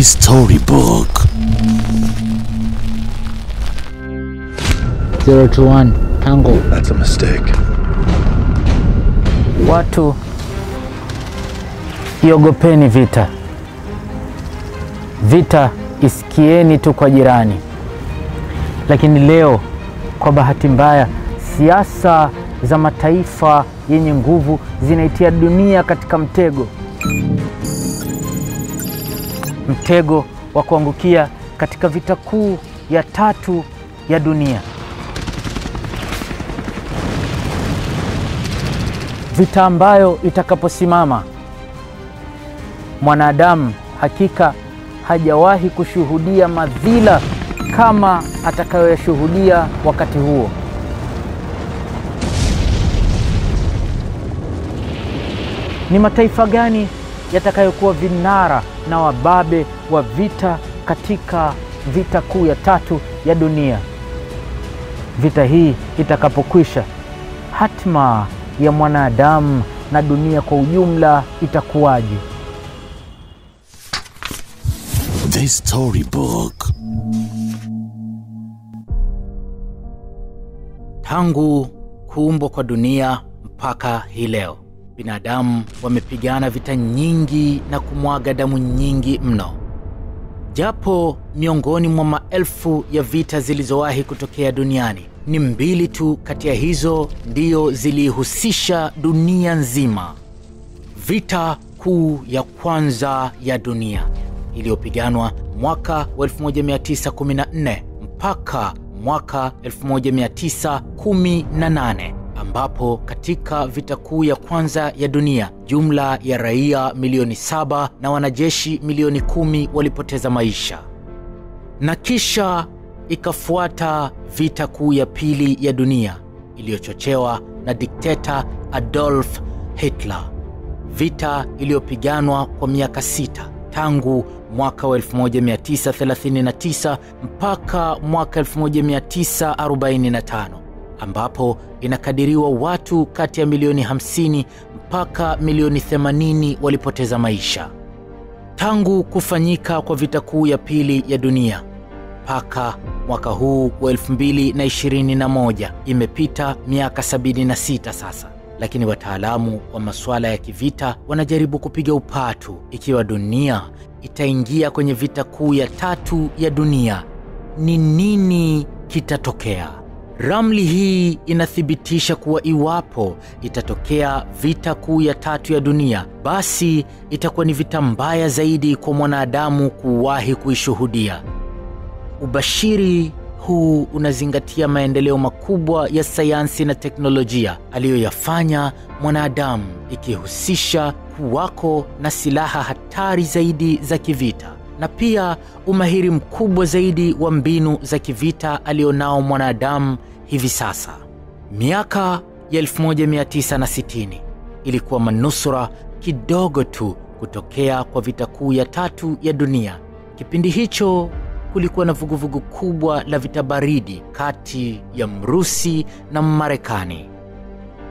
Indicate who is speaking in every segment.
Speaker 1: The Storybook.
Speaker 2: 021 Tango.
Speaker 3: That's a mistake.
Speaker 2: Watu iogopeni vita. Vita isikieni tu kwa jirani. Lakini leo kwa bahati mbaya siasa za mataifa yenye nguvu zinaitia dunia katika mtego. Mtego wa kuangukia katika vita kuu ya 3 ya dunia. Vita ambayo itakaposimama, mwanadamu hakika hajawahi kushuhudia madhila kama atakayoyashuhudia wakati huo. Ni mataifa gani yatakayokuwa vinara na wababe wa vita katika vita kuu ya 3 ya dunia? Vita hii itakapokwisha, hatima ya mwanadamu na dunia kwa ujumla itakuwaje?
Speaker 1: The Storybook.
Speaker 2: Tangu kuumbwa kwa dunia mpaka hii leo, binadamu wamepigana vita nyingi na kumwaga damu nyingi mno. Japo miongoni mwa maelfu ya vita zilizowahi kutokea duniani, ni 2 tu kati ya hizo ndio zilihusisha dunia nzima. Vita kuu ya kwanza ya dunia iliyopiganwa mwaka 1914 mpaka mwaka 1918, ambapo katika vita kuu ya kwanza ya dunia jumla ya raia milioni 7 na wanajeshi milioni 10 walipoteza maisha. Na kisha ikafuata vita kuu ya pili ya dunia iliyochochewa na dikteta Adolf Hitler. Vita iliyopiganwa kwa miaka 6 tangu mwaka 1939 mpaka mwaka 1945, ambapo inakadiriwa watu kati ya milioni 50 mpaka milioni 80 walipoteza maisha. Tangu kufanyika kwa vita kuu ya pili ya dunia mpaka mwaka huu wa 2021 imepita miaka 76 sasa. Lakini wataalamu wa masuala ya kivita wanajaribu kupiga upatu ikiwa dunia itaingia kwenye vita kuu ya 3 ya dunia, ni nini kitatokea? Ramli hii inathibitisha kuwa iwapo itatokea vita kuu ya 3 ya dunia, basi itakuwa ni vita mbaya zaidi kwa mwanadamu kuwahi kuishuhudia. Ubashiri huu unazingatia maendeleo makubwa ya sayansi na teknolojia aliyoyafanya mwanadamu, ikihusisha kuwako na silaha hatari zaidi za kivita na pia umahiri mkubwa zaidi wa mbinu za kivita alionao mwanadamu hivi sasa. Miaka ya 1960 ilikuwa manusura kidogo tu kutokea kwa vita kuu ya 3 ya dunia. Kipindi hicho kulikuwa na vuguvugu kubwa la vita baridi kati ya Mrusi na Marekani.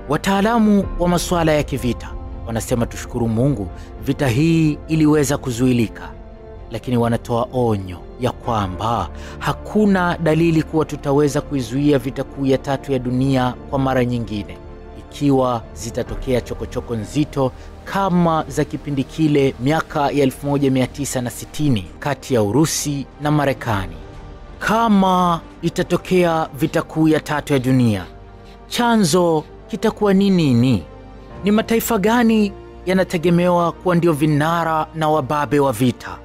Speaker 2: Wataalamu wa masuala ya kivita wanasema tushukuru Mungu vita hii iliweza kuzuilika, lakini wanatoa onyo ya kwamba hakuna dalili kuwa tutaweza kuizuia vita kuu ya 3 ya dunia kwa mara nyingine ikiwa zitatokea chokochoko nzito kama za kipindi kile miaka ya 1960 kati ya Urusi na Marekani. Kama itatokea vita kuu ya 3 ya dunia, chanzo kitakuwa ni nini? Ni mataifa gani yanategemewa kuwa ndio vinara na wababe wa vita?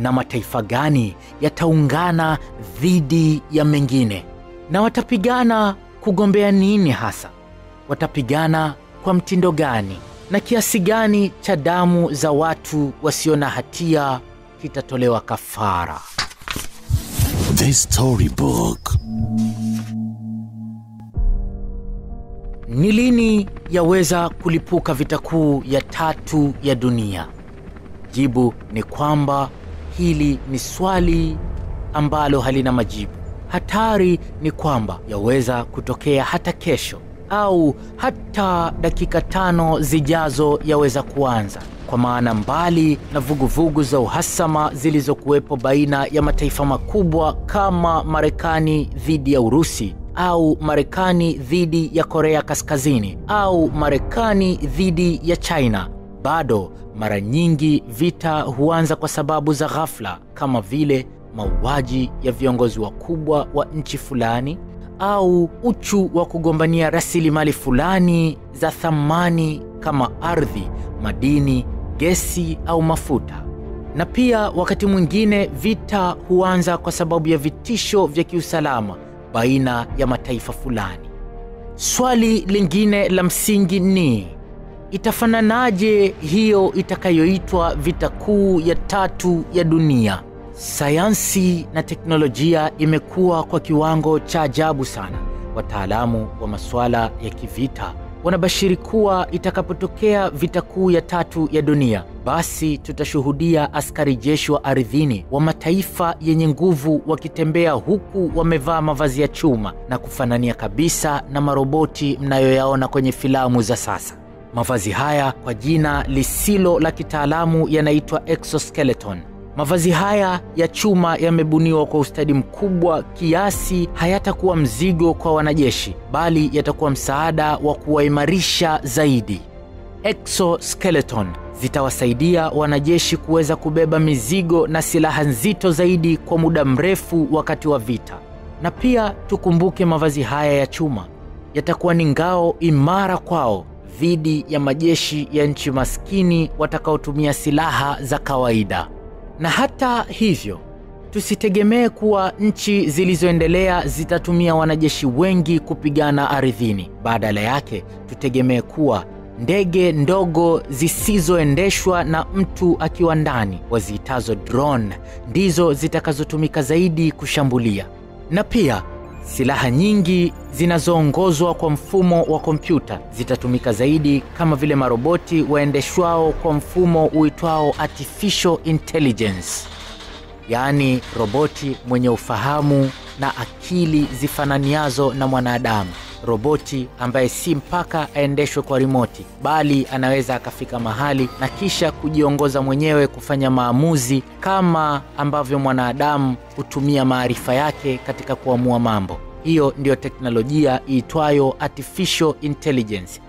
Speaker 2: Na mataifa gani yataungana dhidi ya mengine? Na watapigana kugombea nini hasa? Watapigana kwa mtindo gani? Na kiasi gani cha damu za watu wasio na hatia kitatolewa kafara?
Speaker 1: The Storybook.
Speaker 2: Ni lini yaweza kulipuka vita kuu ya 3 ya dunia? Jibu ni kwamba hili ni swali ambalo halina majibu. Hatari ni kwamba yaweza kutokea hata kesho au hata dakika 5 zijazo yaweza kuanza. Kwa maana mbali na vuguvugu za uhasama zilizokuwepo baina ya mataifa makubwa kama Marekani dhidi ya Urusi, au Marekani dhidi ya Korea Kaskazini, au Marekani dhidi ya China, bado mara nyingi vita huanza kwa sababu za ghafla, kama vile mauaji ya viongozi wakubwa wa nchi fulani, au uchu wa kugombania rasilimali fulani za thamani kama ardhi, madini, gesi au mafuta. Na pia wakati mwingine vita huanza kwa sababu ya vitisho vya kiusalama baina ya mataifa fulani. Swali lingine la msingi ni, itafananaje hiyo itakayoitwa vita kuu ya 3 ya dunia? Sayansi na teknolojia imekuwa kwa kiwango cha ajabu sana. Wataalamu wa masuala ya kivita wanabashiri kuwa itakapotokea vita kuu ya 3 ya dunia, basi tutashuhudia askari jeshi wa ardhini wa mataifa yenye nguvu wakitembea huku wamevaa mavazi ya chuma na kufanania kabisa na maroboti mnayoyaona kwenye filamu za sasa. Mavazi haya kwa jina lisilo la kitaalamu yanaitwa exoskeleton. Mavazi haya ya chuma yamebuniwa kwa ustadi mkubwa kiasi hayatakuwa mzigo kwa wanajeshi, bali yatakuwa msaada wa kuwaimarisha zaidi. Exoskeleton zitawasaidia wanajeshi kuweza kubeba mizigo na silaha nzito zaidi kwa muda mrefu wakati wa vita. Na pia tukumbuke, mavazi haya ya chuma yatakuwa ni ngao imara kwao dhidi ya majeshi ya nchi maskini watakaotumia silaha za kawaida. Na hata hivyo, tusitegemee kuwa nchi zilizoendelea zitatumia wanajeshi wengi kupigana ardhini. Badala yake, tutegemee kuwa ndege ndogo zisizoendeshwa na mtu akiwa ndani, waziitazo drone, ndizo zitakazotumika zaidi kushambulia. Na pia silaha nyingi zinazoongozwa kwa mfumo wa kompyuta zitatumika zaidi, kama vile maroboti waendeshwao kwa mfumo uitwao artificial intelligence, yaani roboti mwenye ufahamu na akili zifananiazo na mwanadamu. Roboti ambaye si mpaka aendeshwe kwa remote, bali anaweza akafika mahali na kisha kujiongoza mwenyewe kufanya maamuzi kama ambavyo mwanadamu hutumia maarifa yake katika kuamua mambo. Hiyo ndiyo teknolojia iitwayo artificial intelligence.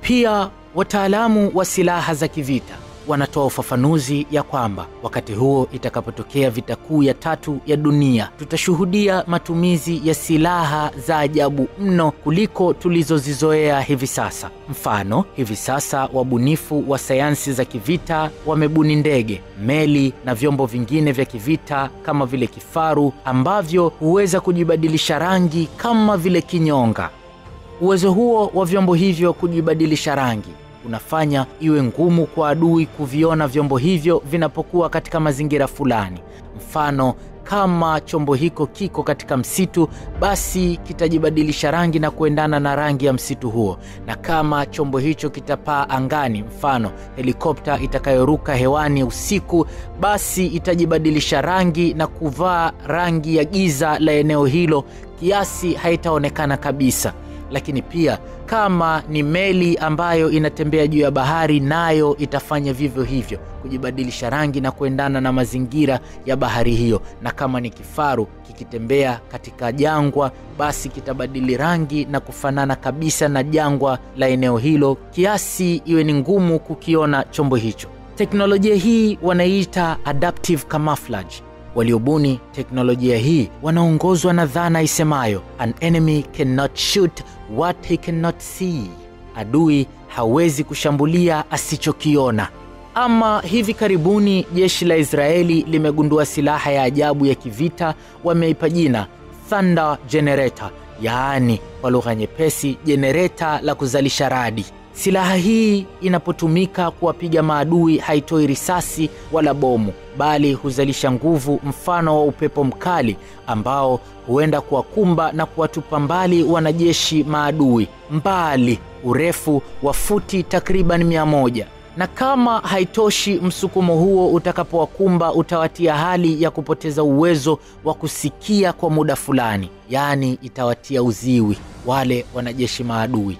Speaker 2: Pia wataalamu wa silaha za kivita wanatoa ufafanuzi ya kwamba wakati huo itakapotokea vita kuu ya 3 ya dunia, tutashuhudia matumizi ya silaha za ajabu mno kuliko tulizozizoea hivi sasa. Mfano, hivi sasa wabunifu wa sayansi za kivita wamebuni ndege, meli na vyombo vingine vya kivita kama vile kifaru ambavyo huweza kujibadilisha rangi kama vile kinyonga. Uwezo huo wa vyombo hivyo kujibadilisha rangi unafanya iwe ngumu kwa adui kuviona vyombo hivyo vinapokuwa katika mazingira fulani. Mfano, kama chombo hiko kiko katika msitu, basi kitajibadilisha rangi na kuendana na rangi ya msitu huo. Na kama chombo hicho kitapaa angani, mfano helikopta itakayoruka hewani usiku, basi itajibadilisha rangi na kuvaa rangi ya giza la eneo hilo kiasi haitaonekana kabisa. Lakini pia kama ni meli ambayo inatembea juu ya bahari, nayo itafanya vivyo hivyo, kujibadilisha rangi na kuendana na mazingira ya bahari hiyo. Na kama ni kifaru kikitembea katika jangwa, basi kitabadili rangi na kufanana kabisa na jangwa la eneo hilo kiasi iwe ni ngumu kukiona chombo hicho. Teknolojia hii wanaita adaptive camouflage. Waliobuni teknolojia hii wanaongozwa na dhana isemayo, an enemy cannot shoot what he cannot see. Adui hawezi kushambulia asichokiona. Ama hivi karibuni jeshi la Israeli limegundua silaha ya ajabu ya kivita, wameipa jina Thunder Generator, yaani kwa lugha nyepesi jenereta la kuzalisha radi. Silaha hii inapotumika kuwapiga maadui haitoi risasi wala bomu, bali huzalisha nguvu mfano wa upepo mkali ambao huenda kuwakumba na kuwatupa mbali wanajeshi maadui mbali, urefu wa futi takriban 100. Na kama haitoshi, msukumo huo utakapowakumba utawatia hali ya kupoteza uwezo wa kusikia kwa muda fulani, yaani itawatia uziwi wale wanajeshi maadui.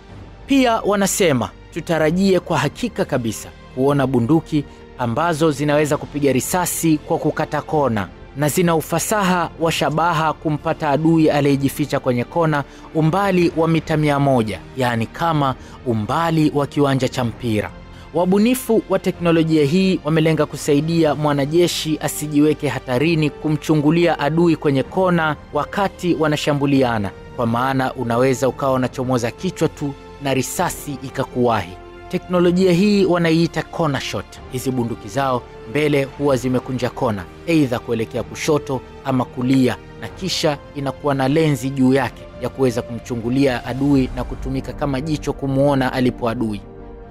Speaker 2: Pia wanasema tutarajie kwa hakika kabisa kuona bunduki ambazo zinaweza kupiga risasi kwa kukata kona na zina ufasaha wa shabaha kumpata adui aliyejificha kwenye kona umbali wa mita 100, yani kama umbali wa kiwanja cha mpira. Wabunifu wa teknolojia hii wamelenga kusaidia mwanajeshi asijiweke hatarini kumchungulia adui kwenye kona wakati wanashambuliana, kwa maana unaweza ukawa unachomoza kichwa tu na risasi ikakuwahi. Teknolojia hii wanaiita corner shot. Hizi bunduki zao mbele huwa zimekunja kona, aidha kuelekea kushoto ama kulia, na kisha inakuwa na lenzi juu yake ya kuweza kumchungulia adui na kutumika kama jicho kumuona alipo adui.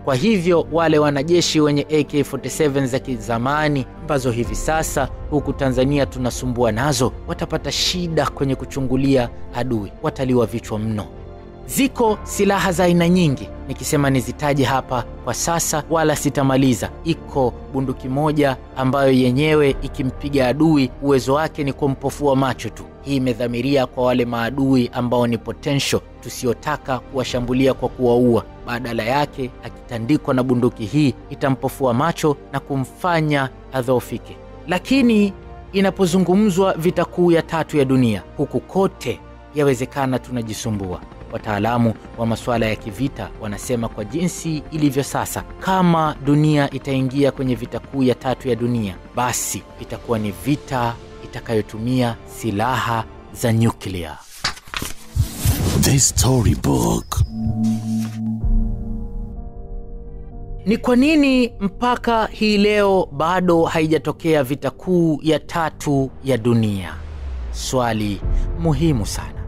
Speaker 2: Kwa hivyo wale wanajeshi wenye AK-47 za kizamani ambazo hivi sasa huku Tanzania tunasumbua nazo, watapata shida kwenye kuchungulia adui, wataliwa vichwa mno. Ziko silaha za aina nyingi, nikisema nizitaje hapa kwa sasa wala sitamaliza. Iko bunduki moja ambayo yenyewe ikimpiga adui uwezo wake ni kumpofua macho tu. Hii imedhamiria kwa wale maadui ambao ni potential, tusiotaka kuwashambulia kwa kuwaua. Badala yake akitandikwa na bunduki hii itampofua macho na kumfanya adhoofike. Lakini inapozungumzwa vita kuu ya 3 ya dunia, huku kote yawezekana tunajisumbua. Wataalamu wa masuala ya kivita wanasema kwa jinsi ilivyo sasa, kama dunia itaingia kwenye vita kuu ya 3 ya dunia, basi itakuwa ni vita itakayotumia silaha za nyuklia.
Speaker 1: The Storybook.
Speaker 2: Ni kwa nini mpaka hii leo bado haijatokea vita kuu ya 3 ya dunia? Swali muhimu sana.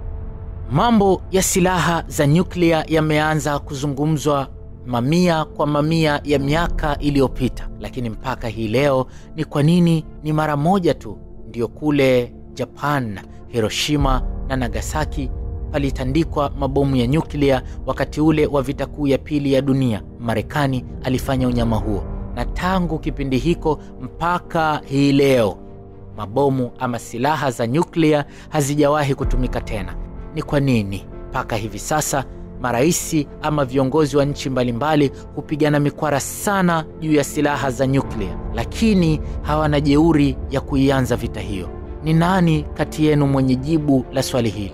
Speaker 2: Mambo ya silaha za nyuklia yameanza kuzungumzwa mamia kwa mamia ya miaka iliyopita, lakini mpaka hii leo ni kwa nini ni mara moja tu ndio kule Japan, Hiroshima na Nagasaki palitandikwa mabomu ya nyuklia wakati ule wa vita kuu ya 2 ya dunia? Marekani alifanya unyama huo, na tangu kipindi hiko mpaka hii leo mabomu ama silaha za nyuklia hazijawahi kutumika tena. Ni kwa nini mpaka hivi sasa maraisi ama viongozi wa nchi mbalimbali hupigana mikwara sana juu ya silaha za nyuklia, lakini hawana jeuri ya kuianza vita hiyo? Ni nani kati yenu mwenye jibu la swali hili?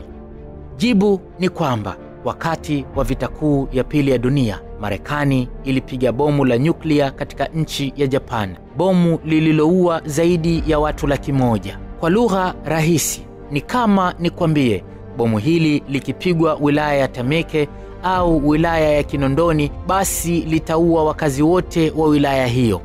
Speaker 2: Jibu ni kwamba wakati wa vita kuu ya 2 ya dunia, Marekani ilipiga bomu la nyuklia katika nchi ya Japan, bomu lililoua zaidi ya watu 100,000. Kwa lugha rahisi, ni kama nikwambie bomu hili likipigwa wilaya ya Temeke au wilaya ya Kinondoni, basi litaua wakazi wote wa wilaya hiyo.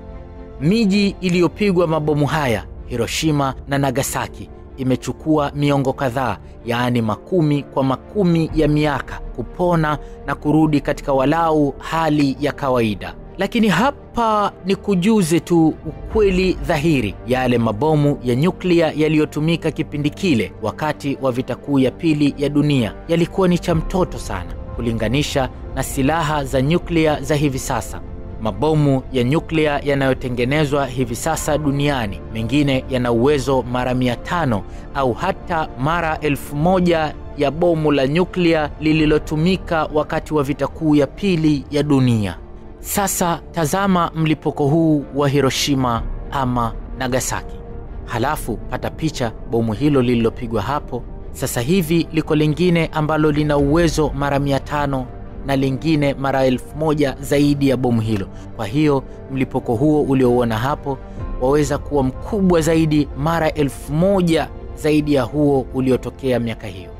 Speaker 2: Miji iliyopigwa mabomu haya, Hiroshima na Nagasaki, imechukua miongo kadhaa, yaani makumi kwa makumi ya miaka kupona na kurudi katika walau hali ya kawaida. Lakini hapa ni kujuze tu ukweli dhahiri, yale mabomu ya nyuklia yaliyotumika kipindi kile wakati wa vita kuu ya 2 ya dunia yalikuwa ni cha mtoto sana kulinganisha na silaha za nyuklia za hivi sasa. Mabomu ya nyuklia yanayotengenezwa hivi sasa duniani, mengine yana uwezo mara 500 au hata mara 1000 ya bomu la nyuklia lililotumika wakati wa vita kuu ya 2 ya dunia. Sasa tazama mlipuko huu wa Hiroshima ama Nagasaki. Halafu pata picha bomu hilo lililopigwa hapo. Sasa hivi liko lingine ambalo lina uwezo mara 500 na lingine mara 1000 zaidi ya bomu hilo. Kwa hiyo mlipuko huo uliouona hapo waweza kuwa mkubwa zaidi mara 1000 zaidi ya huo uliotokea miaka hiyo.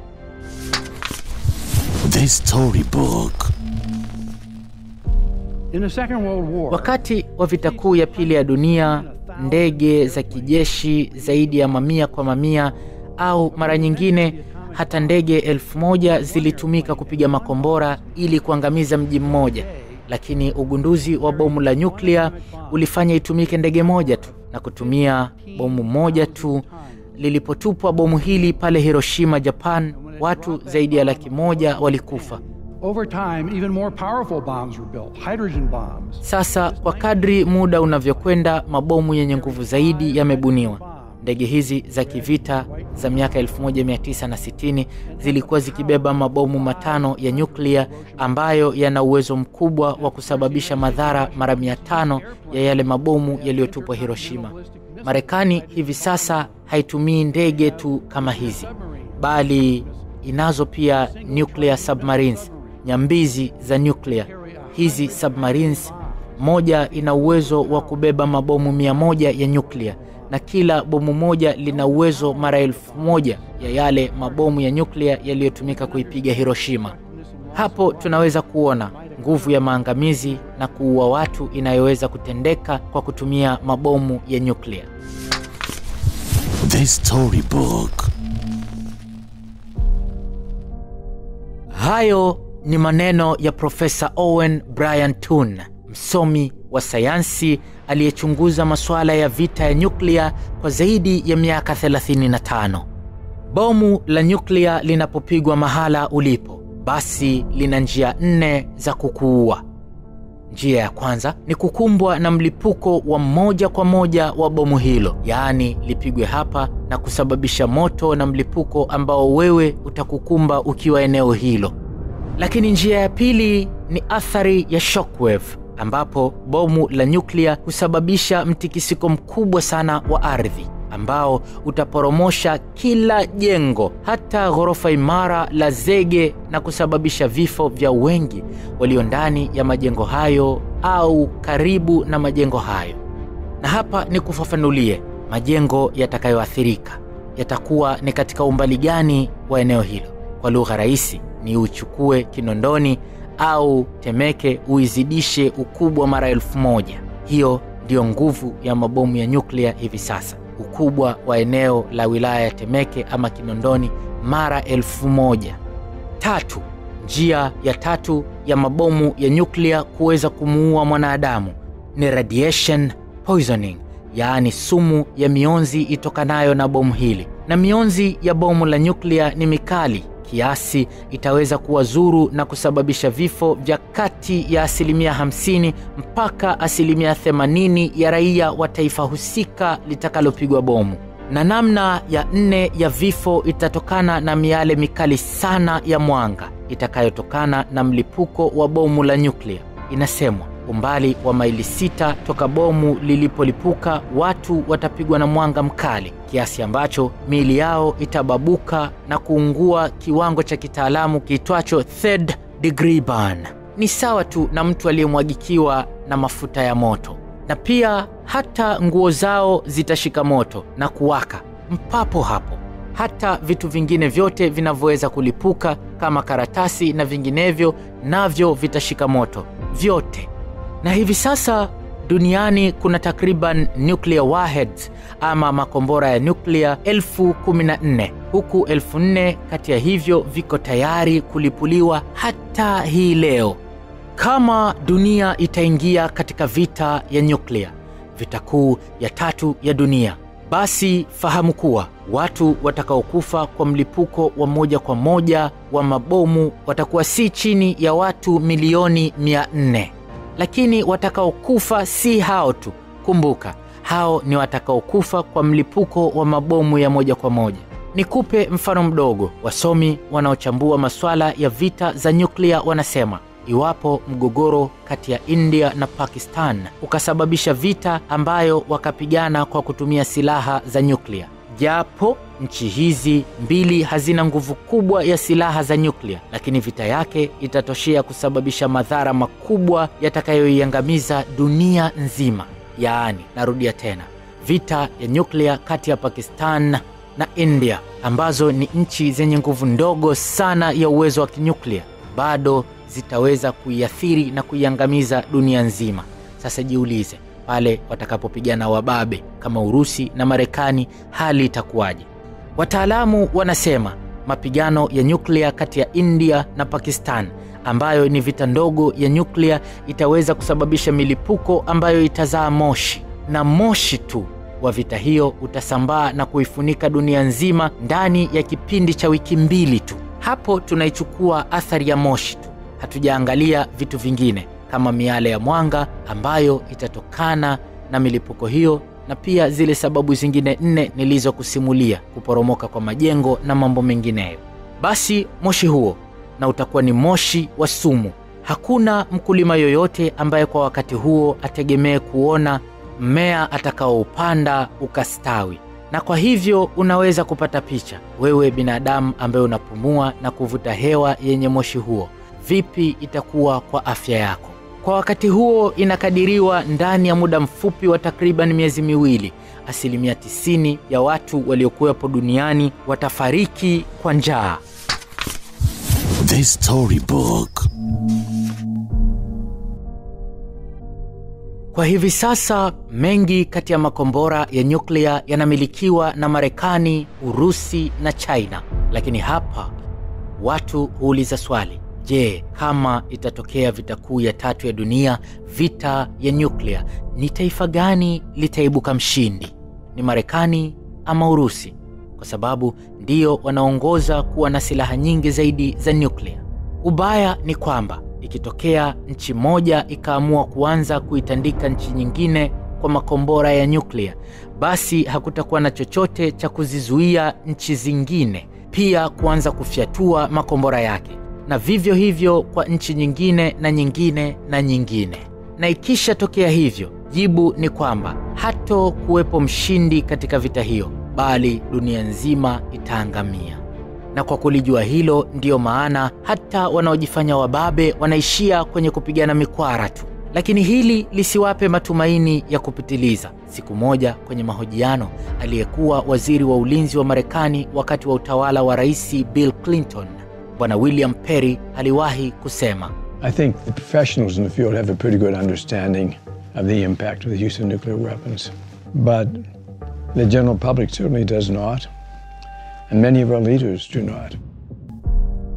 Speaker 1: The Storybook.
Speaker 2: Wakati wa vita kuu ya 2 ya dunia, ndege za kijeshi zaidi ya mamia kwa mamia au mara nyingine hata ndege 1000 zilitumika kupiga makombora ili kuangamiza mji mmoja. Lakini ugunduzi wa bomu la nyuklia ulifanya itumike ndege moja tu na kutumia bomu moja tu. Lilipotupwa bomu hili pale Hiroshima, Japan, watu zaidi ya 100,000 walikufa.
Speaker 3: Over time, even more powerful bombs were built, hydrogen bombs.
Speaker 2: Sasa kwa kadri muda unavyokwenda, mabomu yenye nguvu zaidi yamebuniwa. Ndege hizi za kivita za miaka 1960 zilikuwa zikibeba mabomu 5 ya nyuklia ambayo yana uwezo mkubwa wa kusababisha madhara mara 500 ya yale mabomu yaliyotupwa Hiroshima. Marekani hivi sasa haitumii ndege tu kama hizi, bali inazo pia nuclear submarines, nyambizi za nuclear. Hizi submarines moja ina uwezo wa kubeba mabomu 100 ya nyuklia, na kila bomu moja lina uwezo mara 1000 ya yale mabomu ya nyuklia yaliyotumika kuipiga Hiroshima. Hapo tunaweza kuona nguvu ya maangamizi na kuua watu inayoweza kutendeka kwa kutumia mabomu ya nyuklia.
Speaker 1: The Storybook.
Speaker 2: Hayo ni maneno ya Profesa Owen Brian Toon, msomi wa sayansi aliyechunguza masuala ya vita ya nyuklia kwa zaidi ya miaka 35. Bomu la nyuklia linapopigwa mahala ulipo, basi lina njia 4 za kukuua. Njia ya kwanza ni kukumbwa na mlipuko wa moja kwa moja wa bomu hilo, yaani lipigwe hapa na kusababisha moto na mlipuko ambao wewe utakukumba ukiwa eneo hilo. Lakini njia ya pili ni athari ya shockwave, ambapo bomu la nyuklia husababisha mtikisiko mkubwa sana wa ardhi ambao utaporomosha kila jengo, hata ghorofa imara la zege, na kusababisha vifo vya wengi walio ndani ya majengo hayo au karibu na majengo hayo. Na hapa ni kufafanulie majengo yatakayoathirika yatakuwa ni katika umbali gani wa eneo hilo. Kwa lugha rahisi ni uchukue Kinondoni au Temeke uizidishe ukubwa mara 1000. Hiyo ndio nguvu ya mabomu ya nyuklia hivi sasa. Ukubwa wa eneo la wilaya ya Temeke ama Kinondoni mara 1000. 3. Njia ya 3 ya mabomu ya nyuklia kuweza kumuua mwanadamu ni radiation poisoning, yaani sumu ya mionzi itokanayo na bomu hili. Na mionzi ya bomu la nyuklia ni mikali kiasi itaweza kuwazuru na kusababisha vifo vya kati ya 50% mpaka 80% ya raia wa taifa husika litakalopigwa bomu. Na namna ya 4 ya vifo itatokana na miale mikali sana ya mwanga itakayotokana na mlipuko wa bomu la nyuklia. Inasemwa umbali wa maili 6 toka bomu lilipolipuka watu watapigwa na mwanga mkali kiasi ambacho miili yao itababuka na kuungua kiwango cha kitaalamu kiitwacho third degree burn. Ni sawa tu na mtu aliyemwagikiwa na mafuta ya moto. Na pia hata nguo zao zitashika moto na kuwaka mpapo hapo. Hata vitu vingine vyote vinavyoweza kulipuka kama karatasi na vinginevyo navyo vitashika moto vyote. Na hivi sasa duniani kuna takriban nuclear warheads ama makombora ya nuclear 14,000, huku 4,000 kati ya hivyo viko tayari kulipuliwa hata hii leo. Kama dunia itaingia katika vita ya nuclear, vita kuu ya 3 ya dunia, basi fahamu kuwa watu watakaokufa kwa mlipuko wa moja kwa moja wa mabomu watakuwa si chini ya watu milioni 400. Lakini watakaokufa si hao tu. Kumbuka, hao ni watakaokufa kwa mlipuko wa mabomu ya moja kwa moja. Nikupe mfano mdogo. Wasomi wanaochambua masuala ya vita za nyuklia wanasema iwapo mgogoro kati ya India na Pakistan ukasababisha vita ambayo wakapigana kwa kutumia silaha za nyuklia, japo nchi hizi mbili hazina nguvu kubwa ya silaha za nyuklia, lakini vita yake itatoshea kusababisha madhara makubwa yatakayoiangamiza dunia nzima. Yaani, narudia tena, vita ya nyuklia kati ya Pakistan na India ambazo ni nchi zenye nguvu ndogo sana ya uwezo wa kinyuklia bado zitaweza kuiathiri na kuiangamiza dunia nzima. Sasa jiulize, pale watakapopigana wababe kama Urusi na Marekani, hali itakuwaje? Wataalamu wanasema mapigano ya nyuklia kati ya India na Pakistan, ambayo ni vita ndogo ya nyuklia, itaweza kusababisha milipuko ambayo itazaa moshi, na moshi tu wa vita hiyo utasambaa na kuifunika dunia nzima ndani ya kipindi cha wiki 2 tu. Hapo tunaichukua athari ya moshi tu. Hatujaangalia vitu vingine kama miale ya mwanga ambayo itatokana na milipuko hiyo na pia zile sababu zingine 4 nilizokusimulia, kuporomoka kwa majengo na mambo mengineyo. Basi moshi huo na utakuwa ni moshi wa sumu. Hakuna mkulima yoyote ambaye kwa wakati huo ategemee kuona mmea atakaoupanda ukastawi. Na kwa hivyo unaweza kupata picha, wewe binadamu ambaye unapumua na kuvuta hewa yenye moshi huo, vipi itakuwa kwa afya yako? Kwa wakati huo inakadiriwa ndani ya muda mfupi wa takriban miezi miwili, 90% ya watu waliokuwepo duniani watafariki kwa njaa.
Speaker 1: The Storybook.
Speaker 2: Kwa hivi sasa mengi kati ya makombora ya nyuklia yanamilikiwa na Marekani, Urusi na China. Lakini hapa watu huuliza swali, je, kama itatokea vita kuu ya 3 ya dunia, vita ya nyuklia, ni taifa gani litaibuka mshindi? Ni Marekani ama Urusi? Kwa sababu ndio wanaongoza kuwa na silaha nyingi zaidi za nyuklia. Ubaya ni kwamba ikitokea nchi moja ikaamua kuanza kuitandika nchi nyingine kwa makombora ya nyuklia, basi hakutakuwa na chochote cha kuzizuia nchi zingine pia kuanza kufyatua makombora yake, na vivyo hivyo kwa nchi nyingine na nyingine na nyingine. Na ikisha tokea hivyo, jibu ni kwamba hato kuwepo mshindi katika vita hiyo, bali dunia nzima itaangamia. Na kwa kulijua hilo, ndiyo maana hata wanaojifanya wababe wanaishia kwenye kupigana mikwara tu. Lakini hili lisiwape matumaini ya kupitiliza. Siku moja kwenye mahojiano, aliyekuwa waziri wa ulinzi wa Marekani wakati wa utawala wa Rais Bill Clinton, Bwana William Perry, aliwahi kusema,
Speaker 4: I think the professionals in the field have a pretty good understanding of the impact of the use of nuclear weapons. But the general public certainly does not. And many of our leaders do not.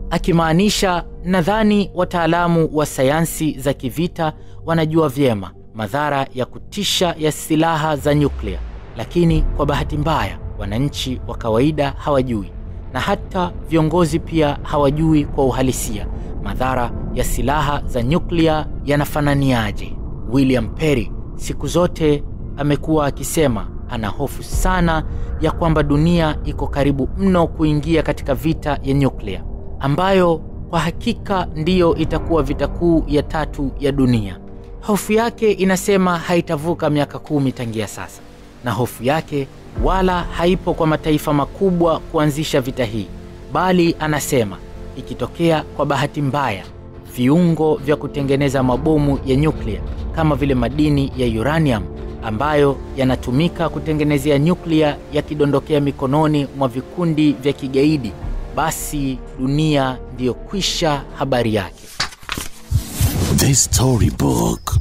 Speaker 2: Akimaanisha, nadhani wataalamu wa sayansi za kivita wanajua vyema madhara ya kutisha ya silaha za nyuklia, lakini kwa bahati mbaya wananchi wa kawaida hawajui, na hata viongozi pia hawajui kwa uhalisia madhara ya silaha za nyuklia yanafananiaje. William Perry siku zote amekuwa akisema ana hofu sana ya kwamba dunia iko karibu mno kuingia katika vita ya nyuklia, ambayo kwa hakika ndiyo itakuwa vita kuu ya 3 ya dunia. Hofu yake inasema haitavuka miaka 10 tangia sasa, na hofu yake wala haipo kwa mataifa makubwa kuanzisha vita hii, bali anasema ikitokea kwa bahati mbaya viungo vya kutengeneza mabomu ya nyuklia kama vile madini ya uranium ambayo yanatumika kutengenezea nyuklia yakidondokea mikononi mwa vikundi vya kigaidi, basi dunia ndiyo kwisha habari yake.
Speaker 1: The Storybook.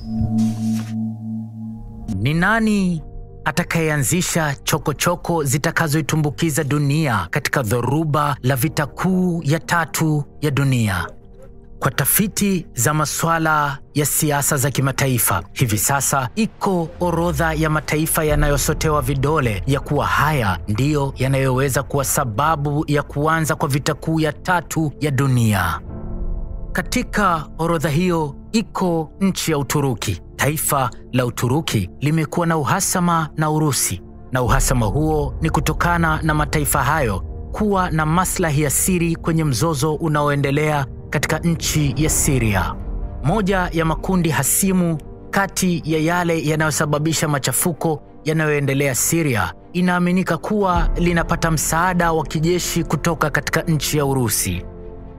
Speaker 2: Ni nani atakayeanzisha chokochoko zitakazoitumbukiza dunia katika dhoruba la vita kuu ya 3 ya dunia? Kwa tafiti za masuala ya siasa za kimataifa, hivi sasa iko orodha ya mataifa yanayosotewa vidole ya kuwa haya ndiyo yanayoweza kuwa sababu ya kuanza kwa vita kuu ya 3 ya dunia. Katika orodha hiyo iko nchi ya Uturuki. Taifa la Uturuki limekuwa na uhasama na Urusi, na uhasama huo ni kutokana na mataifa hayo kuwa na maslahi ya siri kwenye mzozo unaoendelea katika nchi ya Syria. Moja ya makundi hasimu kati ya yale yanayosababisha machafuko yanayoendelea Syria inaaminika kuwa linapata msaada wa kijeshi kutoka katika nchi ya Urusi.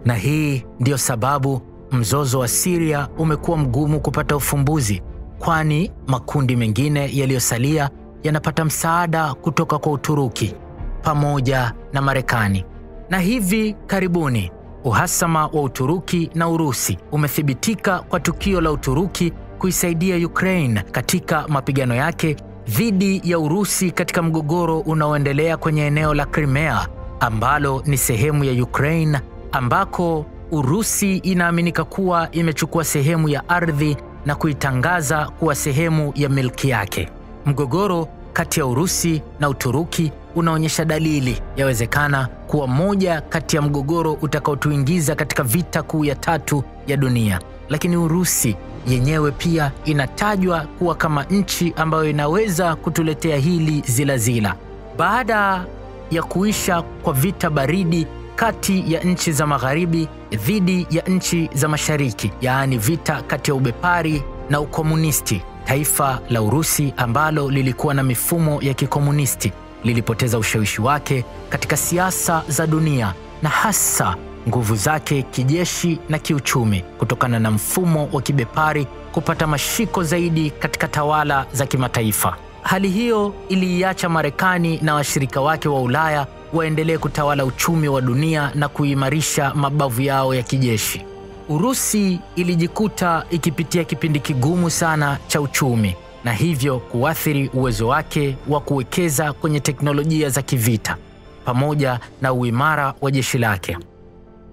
Speaker 2: Na hii ndiyo sababu mzozo wa Syria umekuwa mgumu kupata ufumbuzi, kwani makundi mengine yaliyosalia yanapata msaada kutoka kwa Uturuki pamoja na Marekani. Na hivi karibuni uhasama wa Uturuki na Urusi umethibitika kwa tukio la Uturuki kuisaidia Ukraine katika mapigano yake dhidi ya Urusi katika mgogoro unaoendelea kwenye eneo la Crimea, ambalo ni sehemu ya Ukraine ambako Urusi inaaminika kuwa imechukua sehemu ya ardhi na kuitangaza kuwa sehemu ya milki yake. Mgogoro kati ya Urusi na Uturuki unaonyesha dalili yawezekana kuwa moja kati ya mgogoro utakaotuingiza katika vita kuu ya 3 ya dunia. lakini Urusi yenyewe pia inatajwa kuwa kama nchi ambayo inaweza kutuletea hili zilazila. Baada ya kuisha kwa vita baridi kati ya nchi za magharibi dhidi ya nchi za mashariki, yaani vita kati ya ubepari na ukomunisti, taifa la Urusi ambalo lilikuwa na mifumo ya kikomunisti lilipoteza ushawishi wake katika siasa za dunia na hasa nguvu zake kijeshi na kiuchumi kutokana na mfumo wa kibepari kupata mashiko zaidi katika tawala za kimataifa. Hali hiyo iliiacha Marekani na washirika wake wa Ulaya waendelee kutawala uchumi wa dunia na kuimarisha mabavu yao ya kijeshi. Urusi ilijikuta ikipitia kipindi kigumu sana cha uchumi na hivyo kuathiri uwezo wake wa kuwekeza kwenye teknolojia za kivita pamoja na uimara wa jeshi lake.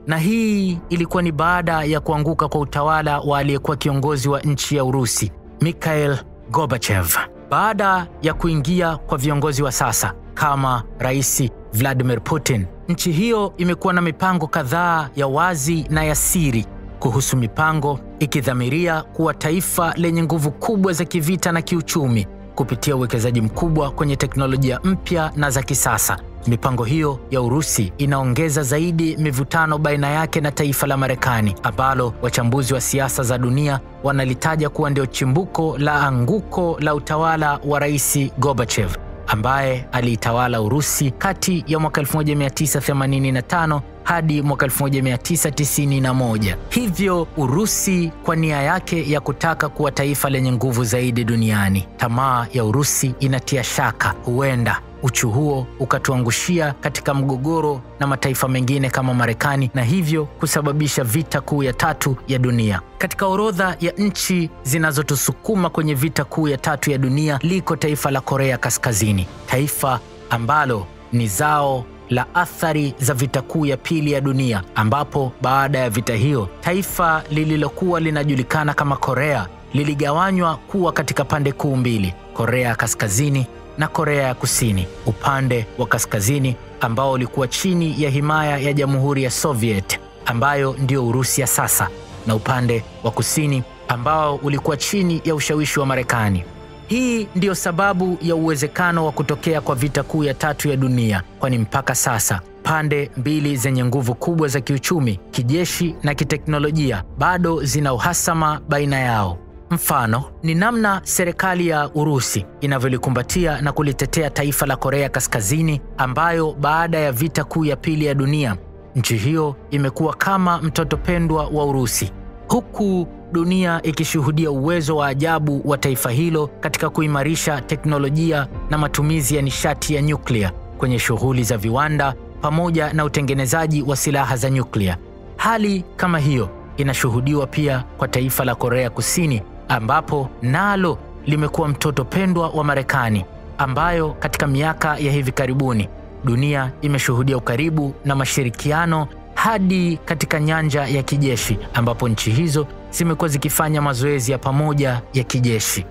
Speaker 2: Na hii ilikuwa ni baada ya kuanguka kwa utawala wa aliyekuwa kiongozi wa nchi ya Urusi, Mikhail Gorbachev. Baada ya kuingia kwa viongozi wa sasa kama Rais Vladimir Putin, nchi hiyo imekuwa na mipango kadhaa ya wazi na ya siri kuhusu mipango ikidhamiria kuwa taifa lenye nguvu kubwa za kivita na kiuchumi kupitia uwekezaji mkubwa kwenye teknolojia mpya na za kisasa. Mipango hiyo ya Urusi inaongeza zaidi mivutano baina yake na taifa la Marekani ambalo wachambuzi wa siasa za dunia wanalitaja kuwa ndio chimbuko la anguko la utawala wa Rais Gorbachev ambaye aliitawala Urusi kati ya mwaka 1985 hadi mwaka 1991. Hivyo Urusi kwa nia yake ya kutaka kuwa taifa lenye nguvu zaidi duniani, tamaa ya Urusi inatia shaka huenda uchu huo ukatuangushia katika mgogoro na mataifa mengine kama Marekani na hivyo kusababisha vita kuu ya tatu ya dunia. Katika orodha ya nchi zinazotusukuma kwenye vita kuu ya tatu ya dunia liko taifa la Korea Kaskazini, taifa ambalo ni zao la athari za vita kuu ya pili ya dunia, ambapo baada ya vita hiyo taifa lililokuwa linajulikana kama Korea liligawanywa kuwa katika pande kuu mbili, Korea Kaskazini na Korea ya Kusini. Upande wa kaskazini ambao ulikuwa chini ya himaya ya Jamhuri ya Soviet ambayo ndio Urusi ya sasa, na upande wa kusini ambao ulikuwa chini ya ushawishi wa Marekani. Hii ndiyo sababu ya uwezekano wa kutokea kwa vita kuu ya tatu ya dunia, kwani mpaka sasa pande mbili zenye nguvu kubwa za kiuchumi, kijeshi na kiteknolojia bado zina uhasama baina yao. Mfano ni namna serikali ya Urusi inavyolikumbatia na kulitetea taifa la Korea Kaskazini ambayo baada ya vita kuu ya pili ya dunia nchi hiyo imekuwa kama mtoto pendwa wa Urusi, huku dunia ikishuhudia uwezo wa ajabu wa taifa hilo katika kuimarisha teknolojia na matumizi ya nishati ya nyuklia kwenye shughuli za viwanda pamoja na utengenezaji wa silaha za nyuklia. Hali kama hiyo inashuhudiwa pia kwa taifa la Korea Kusini ambapo nalo limekuwa mtoto pendwa wa Marekani, ambayo katika miaka ya hivi karibuni dunia imeshuhudia ukaribu na mashirikiano hadi katika nyanja ya kijeshi, ambapo nchi hizo zimekuwa zikifanya mazoezi ya pamoja ya kijeshi.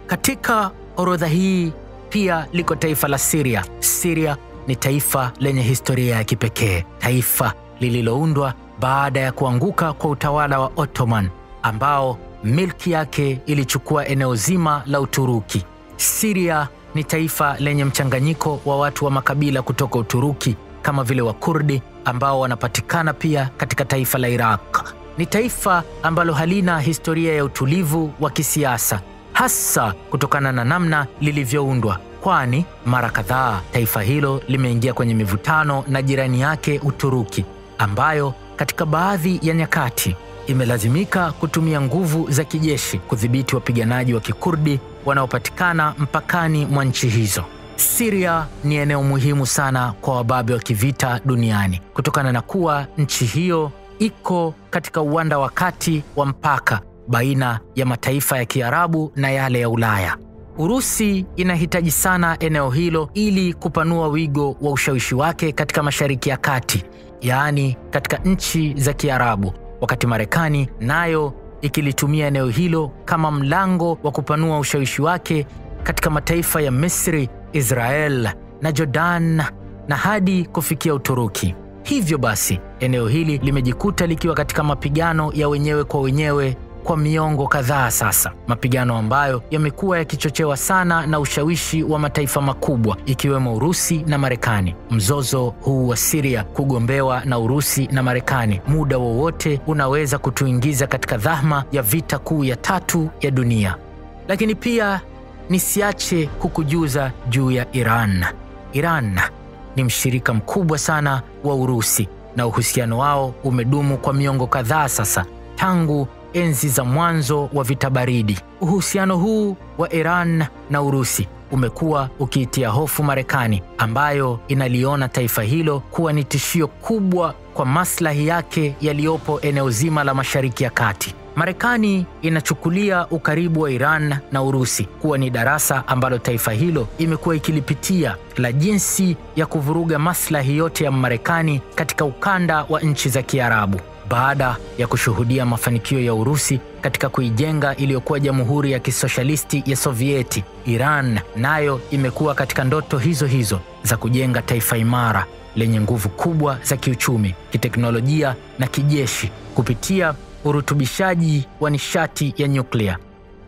Speaker 2: Katika orodha hii pia liko taifa la Syria. Syria ni taifa lenye historia ya kipekee, taifa lililoundwa baada ya kuanguka kwa utawala wa Ottoman ambao milki yake ilichukua eneo zima la Uturuki. Syria ni taifa lenye mchanganyiko wa watu wa makabila kutoka Uturuki kama vile Wakurdi ambao wanapatikana pia katika taifa la Iraq. Ni taifa ambalo halina historia ya utulivu wa kisiasa, hasa kutokana na namna lilivyoundwa, kwani mara kadhaa taifa hilo limeingia kwenye mivutano na jirani yake Uturuki, ambayo katika baadhi ya nyakati imelazimika kutumia nguvu za kijeshi kudhibiti wapiganaji wa Kikurdi wanaopatikana mpakani mwa nchi hizo. Syria ni eneo muhimu sana kwa wababe wa kivita duniani kutokana na kuwa nchi hiyo iko katika uwanda wa kati wa mpaka baina ya mataifa ya Kiarabu na yale ya Ulaya. Urusi inahitaji sana eneo hilo ili kupanua wigo wa ushawishi wake katika Mashariki ya Kati, yaani katika nchi za Kiarabu, wakati Marekani nayo ikilitumia eneo hilo kama mlango wa kupanua ushawishi wake katika mataifa ya Misri, Israel na Jordan na hadi kufikia Uturuki. Hivyo basi, eneo hili limejikuta likiwa katika mapigano ya wenyewe kwa wenyewe kwa miongo kadhaa sasa, mapigano ambayo yamekuwa yakichochewa sana na ushawishi wa mataifa makubwa ikiwemo Urusi na Marekani. Mzozo huu wa Syria kugombewa na Urusi na Marekani muda wowote unaweza kutuingiza katika dhahma ya vita kuu ya 3 ya dunia. Lakini pia nisiache kukujuza juu ya Iran. Iran ni mshirika mkubwa sana wa Urusi na uhusiano wao umedumu kwa miongo kadhaa sasa, tangu enzi za mwanzo wa vita baridi. Uhusiano huu wa Iran na Urusi umekuwa ukiitia hofu Marekani, ambayo inaliona taifa hilo kuwa ni tishio kubwa kwa maslahi yake yaliyopo eneo zima la Mashariki ya Kati. Marekani inachukulia ukaribu wa Iran na Urusi kuwa ni darasa ambalo taifa hilo imekuwa ikilipitia la jinsi ya kuvuruga maslahi yote ya Marekani katika ukanda wa nchi za Kiarabu. Baada ya kushuhudia mafanikio ya Urusi katika kuijenga iliyokuwa Jamhuri ya Kisoshalisti ya Sovieti, Iran nayo imekuwa katika ndoto hizo hizo za kujenga taifa imara lenye nguvu kubwa za kiuchumi, kiteknolojia na kijeshi kupitia urutubishaji wa nishati ya nyuklia.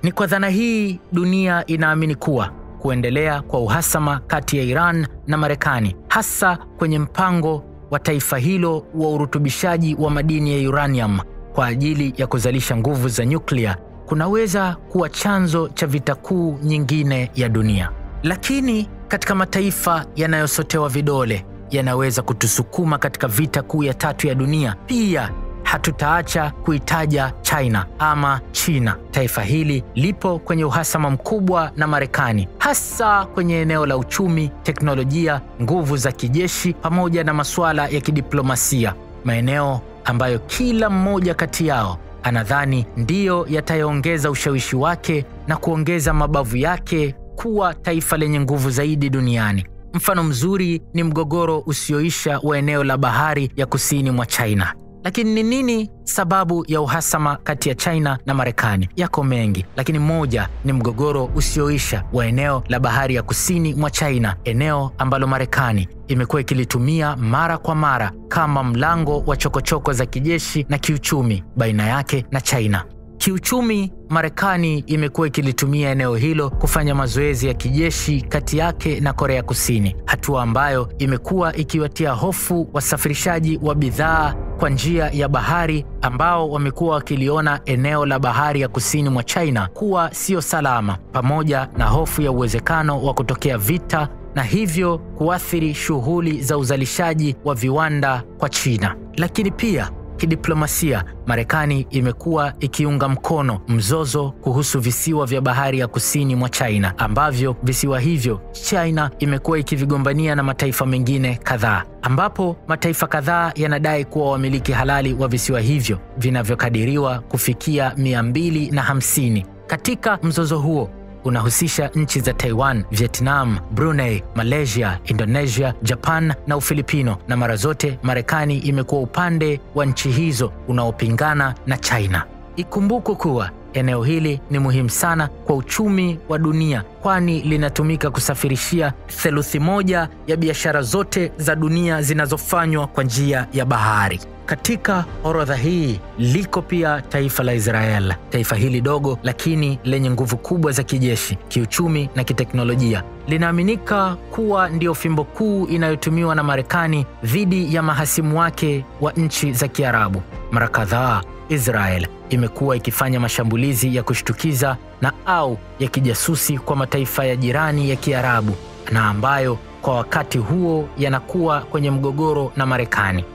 Speaker 2: Ni kwa dhana hii dunia inaamini kuwa kuendelea kwa uhasama kati ya Iran na Marekani, hasa kwenye mpango wa taifa hilo wa urutubishaji wa madini ya uranium kwa ajili ya kuzalisha nguvu za nyuklia, kunaweza kuwa chanzo cha vita kuu nyingine ya dunia. Lakini katika mataifa yanayosotewa vidole yanaweza kutusukuma katika vita kuu ya 3 ya dunia, pia hatutaacha kuitaja China ama China. Taifa hili lipo kwenye uhasama mkubwa na Marekani, hasa kwenye eneo la uchumi, teknolojia, nguvu za kijeshi pamoja na masuala ya kidiplomasia, maeneo ambayo kila mmoja kati yao anadhani ndiyo yataongeza ushawishi wake na kuongeza mabavu yake kuwa taifa lenye nguvu zaidi duniani. Mfano mzuri ni mgogoro usioisha wa eneo la bahari ya kusini mwa China. Lakini ni nini sababu ya uhasama kati ya China na Marekani? Yako mengi, lakini moja ni mgogoro usioisha wa eneo la bahari ya kusini mwa China, eneo ambalo Marekani imekuwa ikilitumia mara kwa mara kama mlango wa chokochoko za kijeshi na kiuchumi baina yake na China. Kiuchumi, Marekani imekuwa ikilitumia eneo hilo kufanya mazoezi ya kijeshi kati yake na Korea Kusini, hatua ambayo imekuwa ikiwatia hofu wasafirishaji wa bidhaa kwa njia ya bahari ambao wamekuwa wakiliona eneo la bahari ya kusini mwa China kuwa sio salama, pamoja na hofu ya uwezekano wa kutokea vita na hivyo kuathiri shughuli za uzalishaji wa viwanda kwa China. Lakini pia kidiplomasia, Marekani imekuwa ikiunga mkono mzozo kuhusu visiwa vya bahari ya kusini mwa China, ambavyo visiwa hivyo China imekuwa ikivigombania na mataifa mengine kadhaa, ambapo mataifa kadhaa yanadai kuwa wamiliki halali wa visiwa hivyo vinavyokadiriwa kufikia 250. Katika mzozo huo unahusisha nchi za Taiwan, Vietnam, Brunei, Malaysia, Indonesia, Japan na Ufilipino, na mara zote Marekani imekuwa upande wa nchi hizo unaopingana na China. Ikumbukwe kuwa eneo hili ni muhimu sana kwa uchumi wa dunia, kwani linatumika kusafirishia 1/3 ya biashara zote za dunia zinazofanywa kwa njia ya bahari. Katika orodha hii liko pia taifa la Israel. Taifa hili dogo lakini lenye nguvu kubwa za kijeshi, kiuchumi na kiteknolojia linaaminika kuwa ndio fimbo kuu inayotumiwa na Marekani dhidi ya mahasimu wake wa nchi za Kiarabu. Mara kadhaa Israel imekuwa ikifanya mashambulizi ya kushtukiza na au ya kijasusi kwa mataifa ya jirani ya Kiarabu, na ambayo kwa wakati huo yanakuwa kwenye mgogoro na Marekani.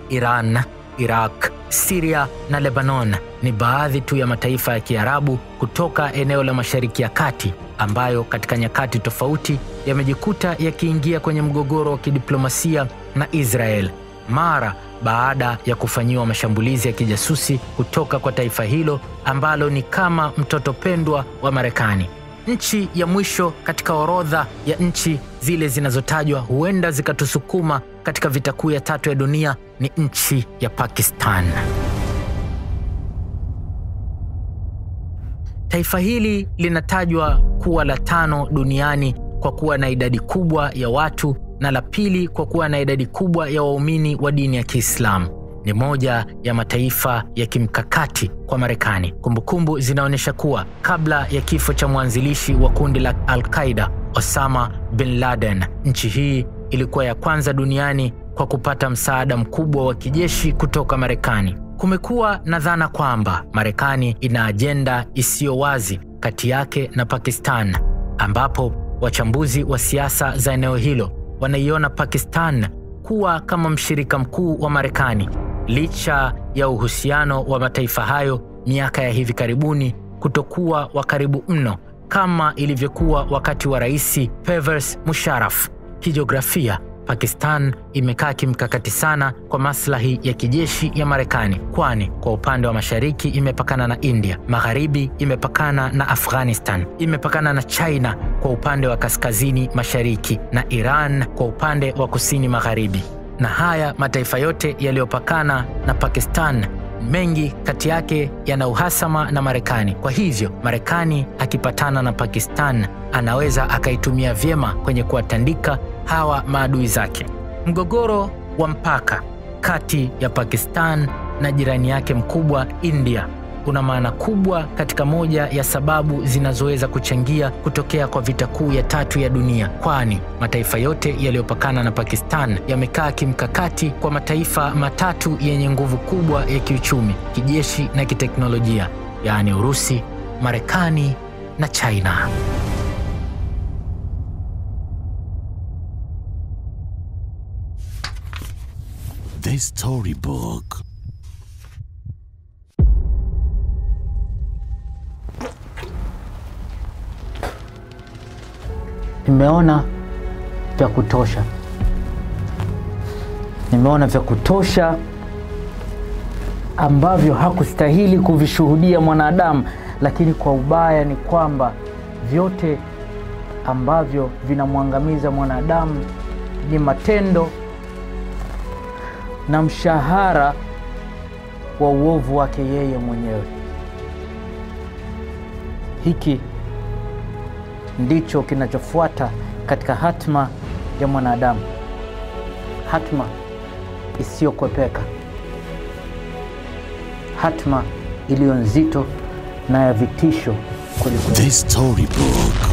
Speaker 2: Iran, Iraq, Syria na Lebanon ni baadhi tu ya mataifa ya Kiarabu kutoka eneo la Mashariki ya Kati ambayo katika nyakati tofauti yamejikuta yakiingia kwenye mgogoro wa kidiplomasia na Israel mara baada ya kufanyiwa mashambulizi ya kijasusi kutoka kwa taifa hilo ambalo ni kama mtoto pendwa wa Marekani. Nchi ya mwisho katika orodha ya nchi zile zinazotajwa huenda zikatusukuma katika vita kuu ya 3 ya dunia ni nchi ya Pakistan. Taifa hili linatajwa kuwa la 5 duniani kwa kuwa na idadi kubwa ya watu na la pili kwa kuwa na idadi kubwa ya waumini wa dini ya Kiislamu. Ni moja ya mataifa ya kimkakati kwa Marekani. Kumbukumbu zinaonyesha kuwa kabla ya kifo cha mwanzilishi wa kundi la Al-Qaeda, Osama bin Laden, nchi hii ilikuwa ya kwanza duniani kwa kupata msaada mkubwa wa kijeshi kutoka Marekani. Kumekuwa na dhana kwamba Marekani ina ajenda isiyo wazi kati yake na Pakistan, ambapo wachambuzi wa siasa za eneo hilo wanaiona Pakistan kuwa kama mshirika mkuu wa Marekani, licha ya uhusiano wa mataifa hayo miaka ya hivi karibuni kutokuwa wa karibu mno kama ilivyokuwa wakati wa Rais Pervez Musharraf. Kijiografia, Pakistan imekaa kimkakati sana kwa maslahi ya kijeshi ya Marekani, kwani kwa upande wa mashariki imepakana na India, magharibi imepakana na Afghanistan, imepakana na China kwa upande wa kaskazini mashariki na Iran kwa upande wa kusini magharibi. Na haya mataifa yote yaliyopakana na Pakistan, mengi kati yake yana uhasama na Marekani. Kwa hivyo Marekani akipatana na Pakistan anaweza akaitumia vyema kwenye kuwatandika hawa maadui zake. Mgogoro wa mpaka kati ya Pakistan na jirani yake mkubwa India una maana kubwa katika moja ya sababu zinazoweza kuchangia kutokea kwa vita kuu ya tatu ya dunia, kwani mataifa yote yaliyopakana na Pakistan yamekaa kimkakati kwa mataifa matatu yenye nguvu kubwa ya kiuchumi, kijeshi na kiteknolojia, yaani Urusi, Marekani na China.
Speaker 1: The Storybook.
Speaker 2: Nimeona vya kutosha ambavyo hakustahili kuvishuhudia mwanadamu, lakini kwa ubaya ni kwamba vyote ambavyo vinamwangamiza mwanadamu ni matendo na mshahara wa uovu wake yeye mwenyewe. Hiki ndicho kinachofuata katika hatma ya mwanadamu, hatma isiyokwepeka, hatma iliyo nzito na ya vitisho kuliko.
Speaker 1: The Storybook.